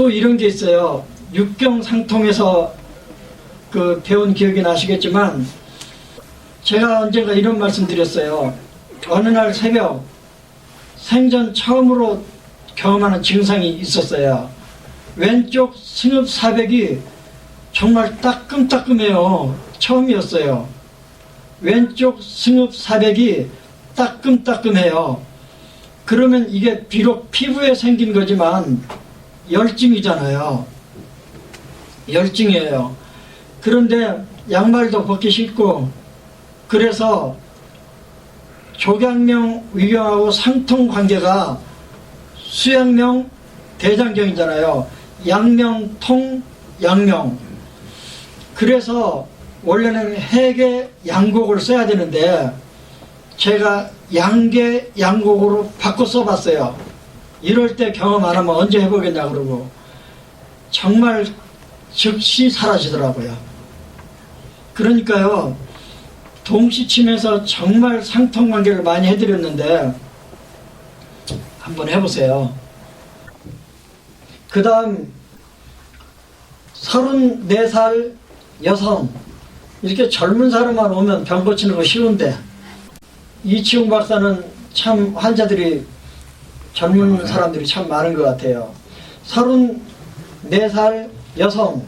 또 이런 게 있어요. 육경상통에서 그 배운 기억이 나시겠지만 제가 언젠가 이런 말씀 드렸어요. 어느 날 새벽 생전 처음으로 경험하는 증상이 있었어요. 왼쪽 승읍사백이 정말 따끔따끔해요. 처음이었어요. 왼쪽 승읍사백이 따끔따끔해요. 그러면 이게 비록 피부에 생긴 거지만 열증이잖아요. 열증이에요. 그런데 양말도 벗기 싫고, 그래서 조양명 위경하고 상통관계가 수양명 대장경이잖아요. 양명, 양명. 그래서 원래는 해계 양곡을 써야 되는데 제가 양계 양곡으로 바꿔 써봤어요. 이럴 때 경험 안 하면 언제 해보겠냐 그러고 정말 즉시 사라지더라고요. 그러니까요, 동시침에서 정말 상통관계를 많이 해드렸는데 한번 해보세요. 그 다음 34살 여성, 이렇게 젊은 사람만 오면 병 고치는 거 쉬운데 이치웅 박사는 참 환자들이 젊은 사람들이 참 많은 것 같아요. 34살 여성,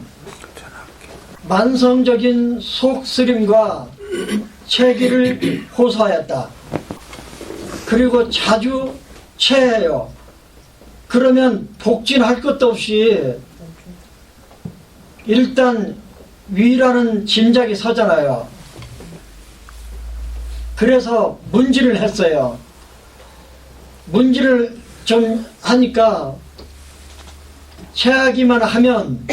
만성적인 속쓰림과 체기를 호소하였다. 그리고 자주 체해요. 그러면 복진할 것도 없이 일단 위라는 짐작이 서잖아요. 그래서 문지를 했어요. 문지를 좀 하니까 체하기만 하면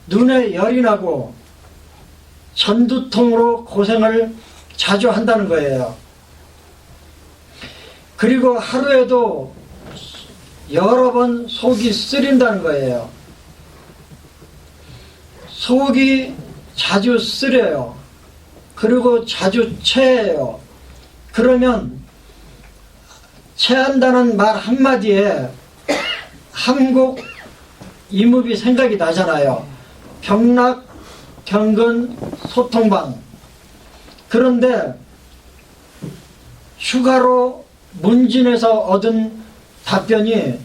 눈에 열이 나고 전두통으로 고생을 자주 한다는 거예요. 그리고 하루에도 여러 번 속이 쓰린다는 거예요. 속이 자주 쓰려요. 그리고 자주 체해요. 그러면 체한다는 말 한마디에 함곡 이목이 생각이 나잖아요. 경락, 경근, 소통방. 그런데 휴가로 문진에서 얻은 답변이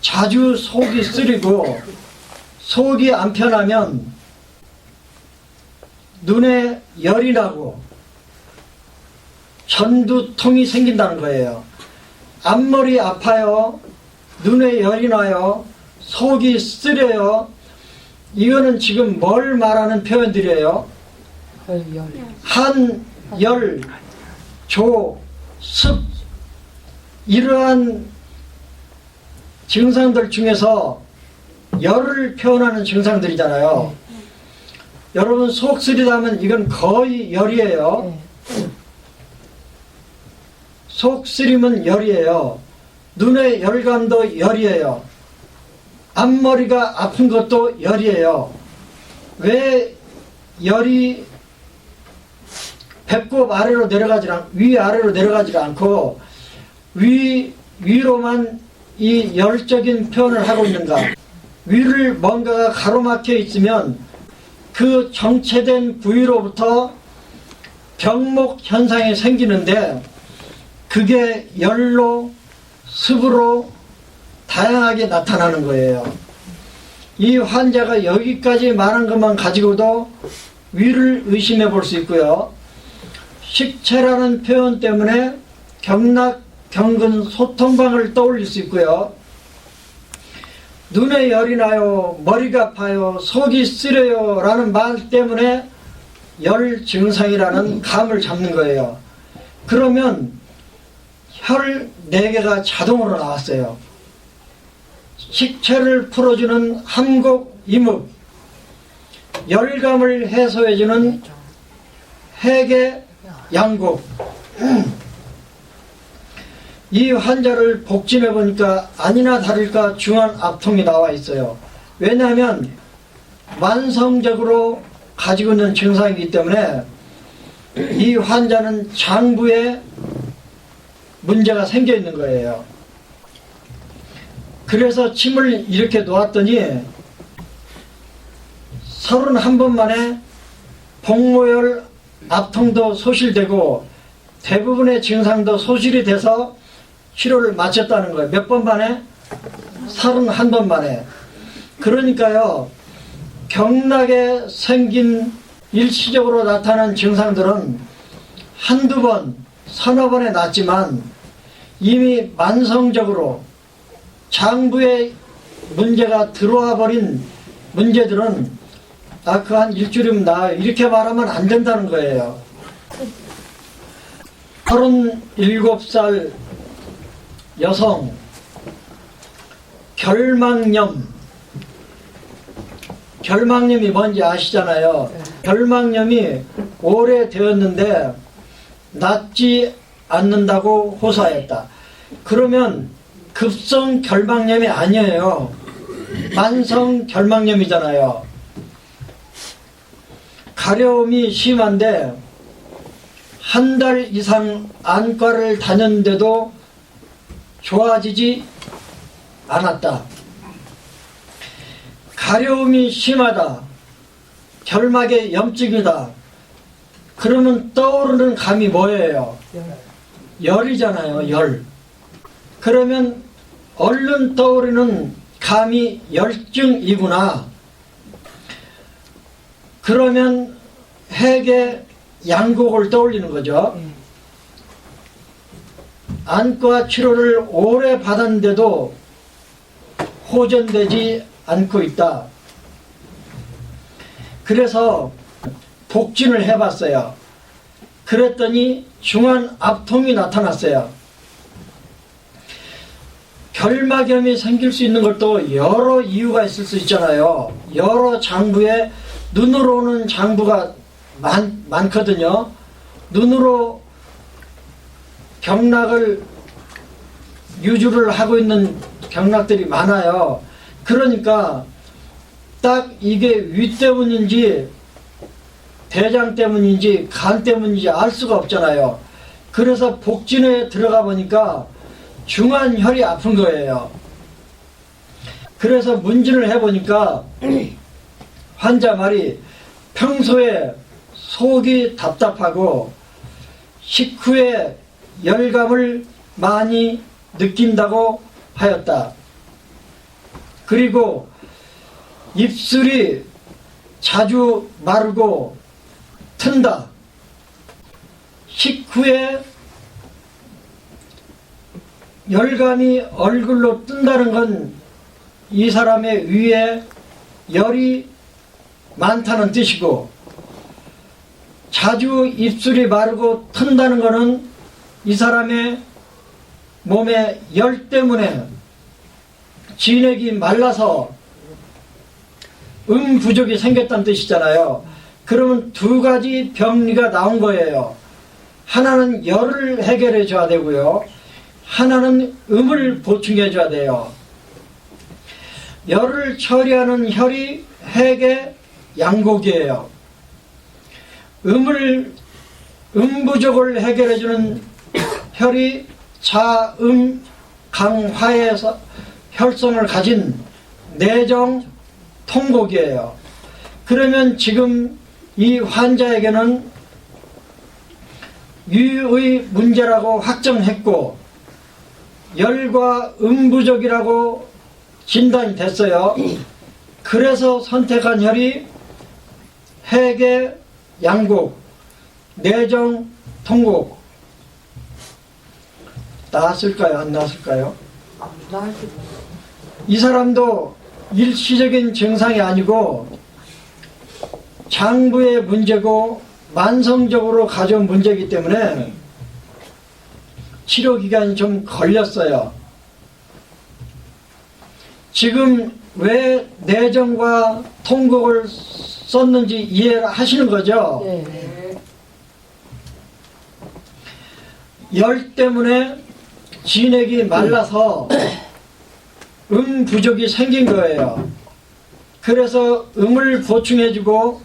자주 속이 쓰리고 속이 안 편하면 눈에 열이 나고 전두통이 생긴다는 거예요. 앞머리 아파요. 눈에 열이 나요. 속이 쓰려요. 이거는 지금 뭘 말하는 표현들이에요? 한, 열, 조, 습. 이러한 증상들 중에서 열을 표현하는 증상들이잖아요. 여러분 속 쓰리다면 이건 거의 열이에요. 속 쓰림은 열이에요. 눈의 열감도 열이에요. 앞머리가 아픈 것도 열이에요. 왜 열이 배꼽 아래로 위아래로 내려가지 않고 위로만 이 열적인 표현을 하고 있는가? 위를 뭔가가 가로막혀 있으면 그 정체된 부위로부터 병목 현상이 생기는데 그게 열로, 습으로 다양하게 나타나는 거예요. 이 환자가 여기까지 많은 것만 가지고도 위를 의심해 볼 수 있고요. 식체라는 표현 때문에 경락, 경근, 소통방을 떠올릴 수 있고요. 눈에 열이 나요, 머리가 아파요, 속이 쓰려요 라는 말 때문에 열 증상이라는 감을 잡는 거예요. 그러면 혈 4개가 자동으로 나왔어요. 식체를 풀어주는 함곡 이묵, 열감을 해소해주는 해계 양곡. 이 환자를 복진해 보니까 아니나 다를까 중한 악통이 나와 있어요. 왜냐하면 만성적으로 가지고 있는 증상이기 때문에 이 환자는 장부에 문제가 생겨 있는 거예요. 그래서 침을 이렇게 놓았더니 31번 만에 복모열 압통도 소실되고 대부분의 증상도 소실이 돼서 치료를 마쳤다는 거예요. 몇 번 만에? 31번 만에. 그러니까요, 경락에 생긴 일시적으로 나타난 증상들은 한두 번, 서너 번에 낫지만 이미 만성적으로 장부에 문제가 들어와 버린 문제들은 그 한 일주일이면 나아요. 이렇게 말하면 안 된다는 거예요. 37살 여성, 결막염이 뭔지 아시잖아요. 결막염이 오래되었는데 낫지 않는다고 호소하였다. 그러면 급성 결막염이 아니에요. 만성 결막염이잖아요. 가려움이 심한데 한 달 이상 안과를 다녔는데도 좋아지지 않았다. 가려움이 심하다. 결막에 염증이다. 그러면 떠오르는 감이 뭐예요? 열이잖아요. 열. 그러면 얼른 떠오르는 감이 열증이구나. 그러면 핵의 양곡을 떠올리는 거죠. 안과 치료를 오래 받았는데도 호전되지 않고 있다. 그래서 복진을 해봤어요. 그랬더니 중한 압통이 나타났어요. 결막염이 생길 수 있는 것도 여러 이유가 있을 수 있잖아요. 여러 장부에 눈으로 오는 장부가 많거든요. 눈으로 경락을 유주를 하고 있는 경락들이 많아요. 그러니까 딱 이게 위 때문인지 대장 때문인지 간 때문인지 알 수가 없잖아요. 그래서 복진에 들어가 보니까 중안혈이 아픈 거예요. 그래서 문진을 해보니까 환자 말이 평소에 속이 답답하고 식후에 열감을 많이 느낀다고 하였다. 그리고 입술이 자주 마르고 튼다. 식후에 열감이 얼굴로 뜬다는 건 이 사람의 위에 열이 많다는 뜻이고, 자주 입술이 마르고 튼다는 것은 이 사람의 몸에 열 때문에 진액이 말라서 부족이 생겼다는 뜻이잖아요. 그러면 두 가지 병리가 나온 거예요. 하나는 열을 해결해 줘야 되고요, 하나는 음을 보충해 줘야 돼요. 열을 처리하는 혈이 핵의 양곡이에요. 음 부족을 해결해 주는 혈이 자음 강화에서 혈성을 가진 내정 통곡이에요. 그러면 지금 이 환자에게는 위의 문제라고 확정했고 열과 부족이라고 진단이 됐어요. 그래서 선택한 혈이 핵의 양곡, 내정 통곡. 나았을까요? 안 나았을까요? 이 사람도 일시적인 증상이 아니고 장부의 문제고 만성적으로 가져온 문제이기 때문에 치료 기간이 좀 걸렸어요. 지금 왜 내정과 통곡을 썼는지 이해하시는 거죠? 네. 열 때문에 진액이 말라서 부족이 생긴 거예요. 그래서 음을 보충해주고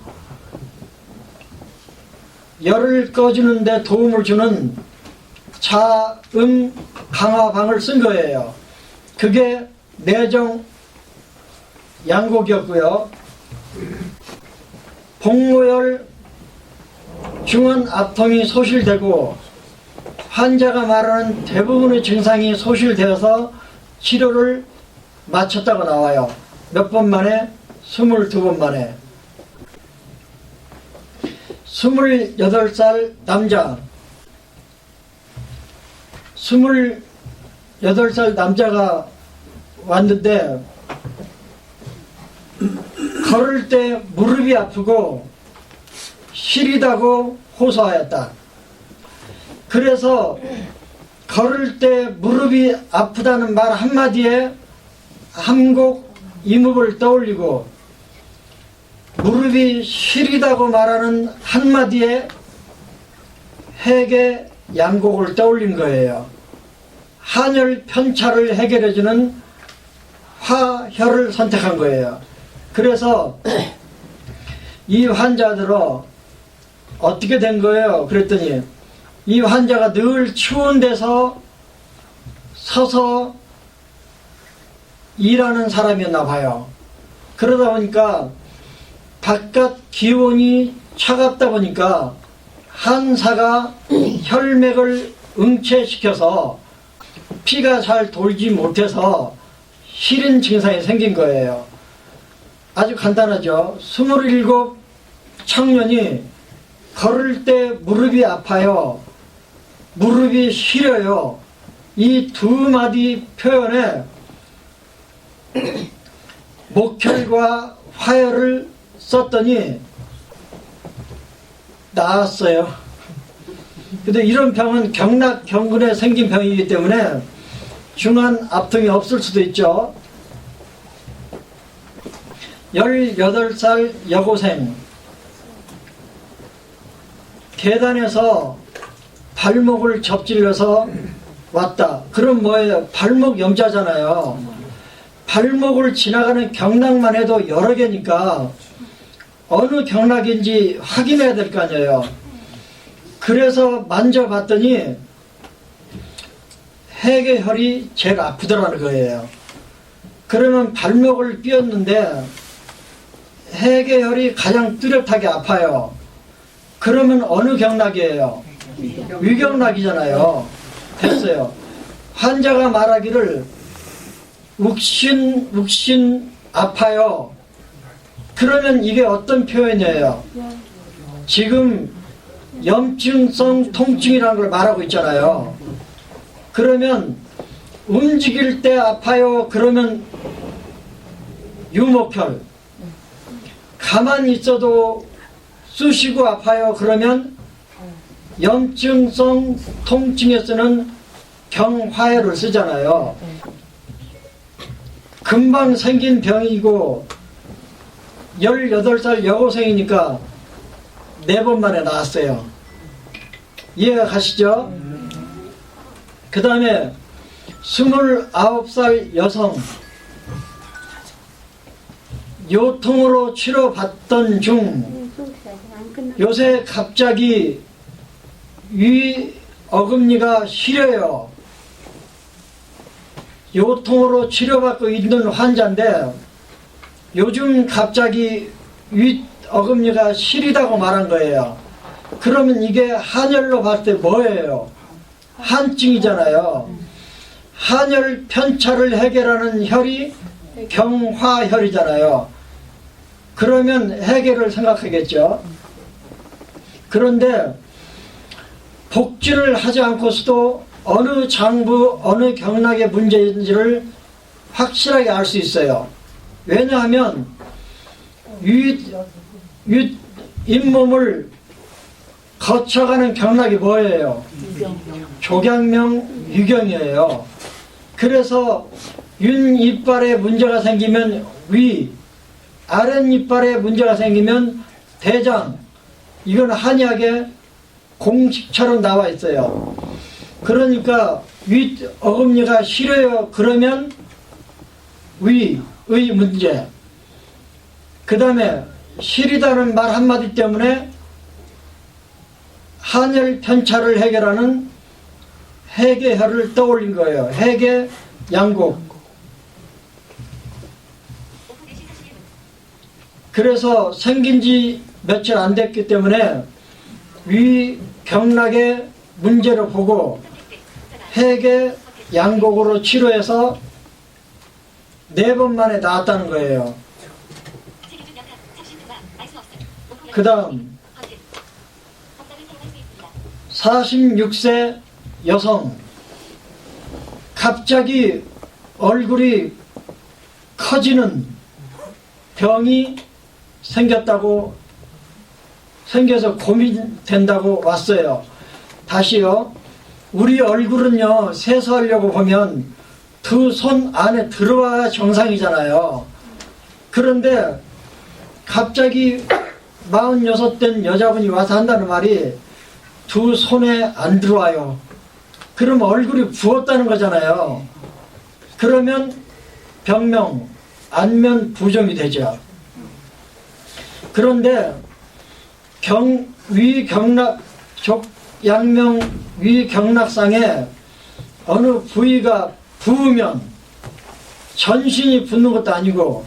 열을 꺼주는 데 도움을 주는 자음 강화방을 쓴 거예요. 그게 뇌종 양곡이었고요. 복모열 중원 압통이 소실되고 환자가 말하는 대부분의 증상이 소실되어서 치료를 마쳤다고 나와요. 몇 번 만에? 22번 만에. 28살 남자. 28살 남자가 왔는데 걸을 때 무릎이 아프고 시리다고 호소하였다. 그래서 걸을 때 무릎이 아프다는 말 한마디에 함곡 이목을 떠올리고 무릎이 시리다고 말하는 한마디에 해계 양곡을 떠올린 거예요. 한열 편차를 해결해주는 화혈을 선택한 거예요. 그래서 이 환자들은 어떻게 된 거예요? 그랬더니 이 환자가 늘 추운 데서 서서 일하는 사람이었나 봐요. 그러다 보니까 바깥 기온이 차갑다 보니까 한사가 혈맥을 응체시켜서 피가 잘 돌지 못해서 시린 증상이 생긴 거예요. 아주 간단하죠. 27 청년이 걸을 때 무릎이 아파요. 무릎이 시려요. 이 두 마디 표현에 목혈과 화혈을 썼더니 나았어요. 근데 이런 병은 경락경근에 생긴 병이기 때문에 중한 압통이 없을 수도 있죠. 18살 여고생, 계단에서 발목을 접질러서 왔다. 그럼 뭐예요? 발목 염자잖아요. 발목을 지나가는 경락만 해도 여러 개니까 어느 경락인지 확인해야 될 거 아니에요. 그래서 만져봤더니 해계혈이 제일 아프더라는 거예요. 그러면 발목을 삐었는데 해계혈이 가장 뚜렷하게 아파요. 그러면 어느 경락이에요? 위경락이잖아요. 됐어요. 환자가 말하기를 욱신 아파요. 그러면 이게 어떤 표현이에요? 지금 염증성 통증이라는 걸 말하고 있잖아요. 그러면 움직일 때 아파요. 그러면 유목혈. 가만히 있어도 쑤시고 아파요. 그러면 염증성 통증에 쓰는 경화혈을 쓰잖아요. 금방 생긴 병이고 18살 여고생이니까 4번 만에 나왔어요. 이해가 가시죠? 그 다음에 29살 여성, 요통으로 치료받던 중 요새 갑자기 위 어금니가 시려요. 요통으로 치료받고 있는 환자인데 요즘 갑자기 윗 어금니가 시리다고 말한 거예요. 그러면 이게 한열로 봤을 때 뭐예요? 한증이잖아요. 한열 편차를 해결하는 혈이 경화혈이잖아요. 그러면 해결을 생각하겠죠. 그런데 복진을 하지 않고서도 어느 장부, 어느 경락의 문제인지를 확실하게 알 수 있어요. 왜냐하면 잇몸을 거쳐가는 경락이 뭐예요? 조경명 유경이에요. 그래서 윤이빨에 문제가 생기면 위, 아랫이빨에 문제가 생기면 대장. 이건 한의학에 공식처럼 나와 있어요. 그러니까 윗 어금니가 시려요. 그러면 위의 문제. 그 다음에 시리다는 말 한마디 때문에 한열 편차를 해결하는 해계혈을 떠올린 거예요. 해계 양곡. 그래서 생긴 지 며칠 안 됐기 때문에 위경락의 문제를 보고 해계 양곡으로 치료해서 4번 만에 나았다는 거예요. 그 다음 46세 여성, 갑자기 얼굴이 커지는 병이 생겨서 고민된다고 왔어요. 다시요. 우리 얼굴은요, 세수하려고 보면 2 손 안에 들어와야 정상이잖아요. 그런데 갑자기 46 된 여자분이 와서 한다는 말이 2 손에 안 들어와요. 그럼 얼굴이 부었다는 거잖아요. 그러면 병명, 안면 부종이 되죠. 그런데 양명 위경락상에 어느 부위가 부으면 전신이 붓는 것도 아니고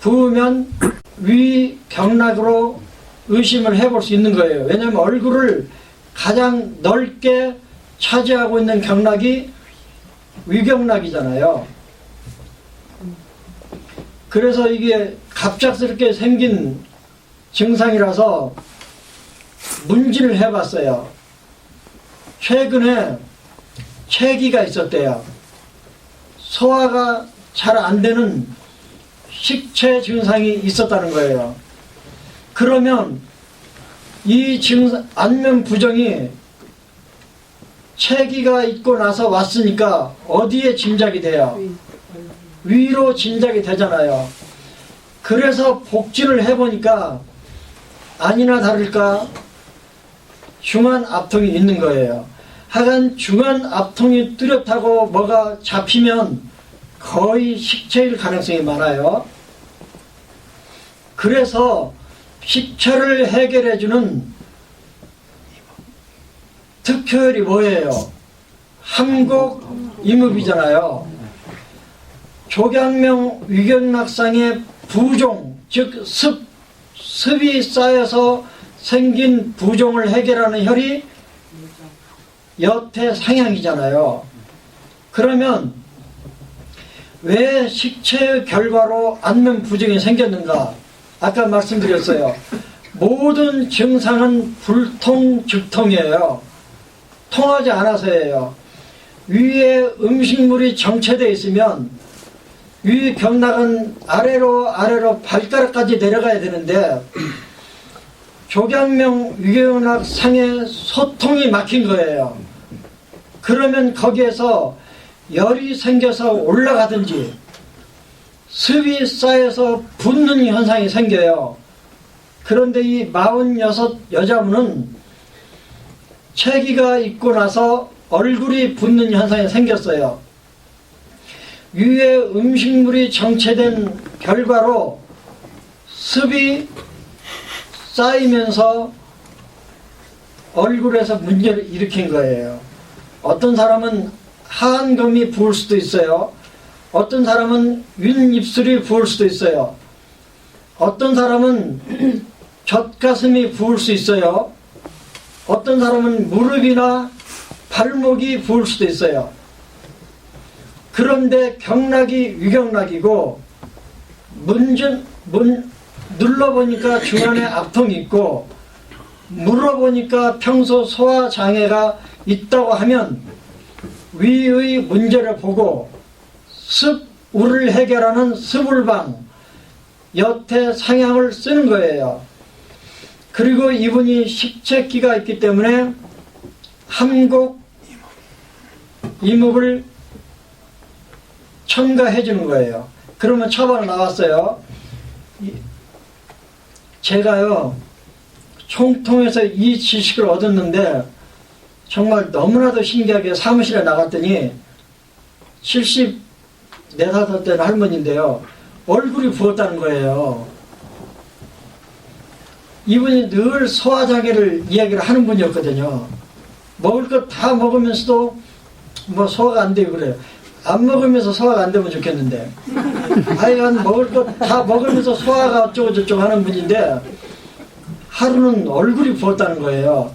부으면 위경락으로 의심을 해볼 수 있는 거예요. 왜냐하면 얼굴을 가장 넓게 차지하고 있는 경락이 위경락이잖아요. 그래서 이게 갑작스럽게 생긴 증상이라서 문진을 해봤어요. 최근에 체기가 있었대요. 소화가 잘 안 되는 식체 증상이 있었다는 거예요. 그러면 이 증상, 안면 부종이 체기가 있고 나서 왔으니까 어디에 짐작이 돼요? 위로 짐작이 되잖아요. 그래서 복진을 해보니까 아니나 다를까 중안 압통이 있는 거예요. 하여간 중안 압통이 뚜렷하고 뭐가 잡히면 거의 식체일 가능성이 많아요. 그래서 식체를 해결해주는 특효열이 뭐예요? 함곡 이묵이잖아요. 조경명 위경락상의 부종, 즉 습이 쌓여서 생긴 부종을 해결하는 혈이 여태상향이잖아요. 그러면 왜 식체의 결과로 안면 부종이 생겼는가? 아까 말씀드렸어요. 모든 증상은 불통즉통이에요. 통하지 않아서예요. 위에 음식물이 정체되어 있으면 위 경락은 아래로 발가락까지 내려가야 되는데 조경명 위경락 상의 소통이 막힌 거예요. 그러면 거기에서 열이 생겨서 올라가든지 습이 쌓여서 붓는 현상이 생겨요. 그런데 이 46 여자분은 체기가 있고 나서 얼굴이 붓는 현상이 생겼어요. 위에 음식물이 정체된 결과로 습이 쌓이면서 얼굴에서 문제를 일으킨 거예요. 어떤 사람은 하안검이 부을 수도 있어요. 어떤 사람은 윗입술이 부을 수도 있어요. 어떤 사람은 젖가슴이 부을 수 있어요. 어떤 사람은 무릎이나 발목이 부을 수도 있어요. 그런데 경락이 위경락이고 눌러보니까 중안에 압통이 있고 물어보니까 평소 소화장애가 있다고 하면 위의 문제를 보고 습우를 해결하는 습울방 여태상향을 쓰는 거예요. 그리고 이분이 식체기가 있기 때문에 함곡 이묵을 첨가해 주는 거예요. 그러면 처방 나왔어요. 제가요 총통해서 이 지식을 얻었는데 정말 너무나도 신기하게 사무실에 나갔더니 74, 5 되는 할머니인데요. 얼굴이 부었다는 거예요. 이분이 늘 소화장애를 이야기를 하는 분이었거든요. 먹을 것 다 먹으면서도 뭐 소화가 안 되고 그래요. 안 먹으면서 소화가 안 되면 좋겠는데 하여간 먹을 것 다 먹으면서 소화가 어쩌고저쩌고 하는 분인데 하루는 얼굴이 부었다는 거예요.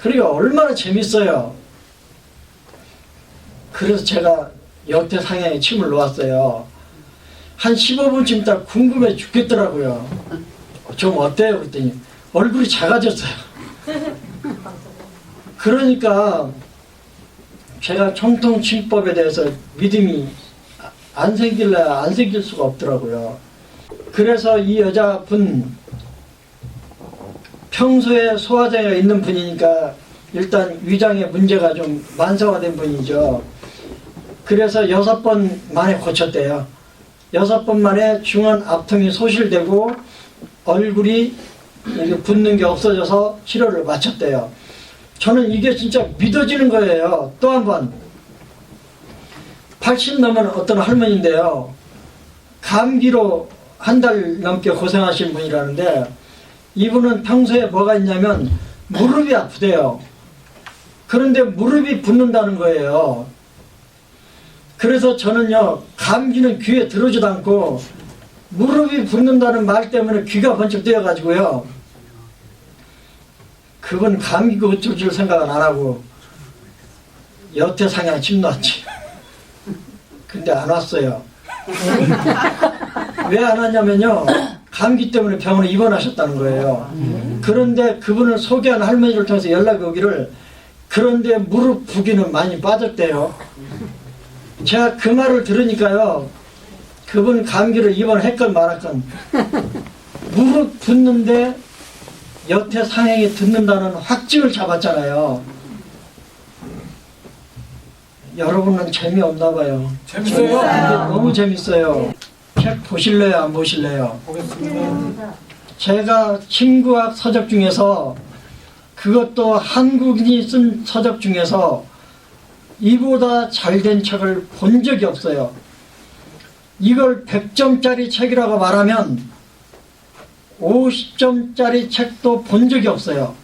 그러니까 얼마나 재밌어요. 그래서 제가 여태 상향에 침을 놓았어요. 한 15분쯤 있다 궁금해 죽겠더라고요. 좀 어때요? 그랬더니 얼굴이 작아졌어요. 그러니까 제가 정통침법에 대해서 믿음이 안 생길래 안 생길 수가 없더라고요. 그래서 이 여자분 평소에 소화장애가 있는 분이니까 일단 위장에 문제가 좀 만성화된 분이죠. 그래서 6번 만에 고쳤대요. 6번 만에 중원 압통이 소실되고 얼굴이 이렇게 붓는 게 없어져서 치료를 마쳤대요. 저는 이게 진짜 믿어지는 거예요. 또 한 번 80 넘은 어떤 할머니인데요. 감기로 한 달 넘게 고생하신 분이라는데 이분은 평소에 뭐가 있냐면 무릎이 아프대요. 그런데 무릎이 붓는다는 거예요. 그래서 저는요, 감기는 귀에 들어오지도 않고 무릎이 붓는다는 말 때문에 귀가 번쩍 뜨여가지고요, 그분 감기 고칠 줄 생각은 안 하고 여태 상향 침 놨지. 근데 안 왔어요. 왜 안 왔냐면요, 감기 때문에 병원에 입원하셨다는 거예요. 그런데 그분을 소개한 할머니를 통해서 연락이 오기를, 그런데 무릎 붓기는 많이 빠졌대요. 제가 그 말을 들으니까요, 그분 감기를 입원했건 말았건 무릎 붓는데 여태 상향이 듣는다는 확증을 잡았잖아요. 여러분은 재미없나 봐요. 재밌어요. 너무 재밌어요. 책 보실래요? 안 보실래요? 보겠습니다. 제가 침구학 서적 중에서, 그것도 한국인이 쓴 서적 중에서 이보다 잘된 책을 본 적이 없어요. 이걸 100점짜리 책이라고 말하면 50점짜리 책도 본 적이 없어요.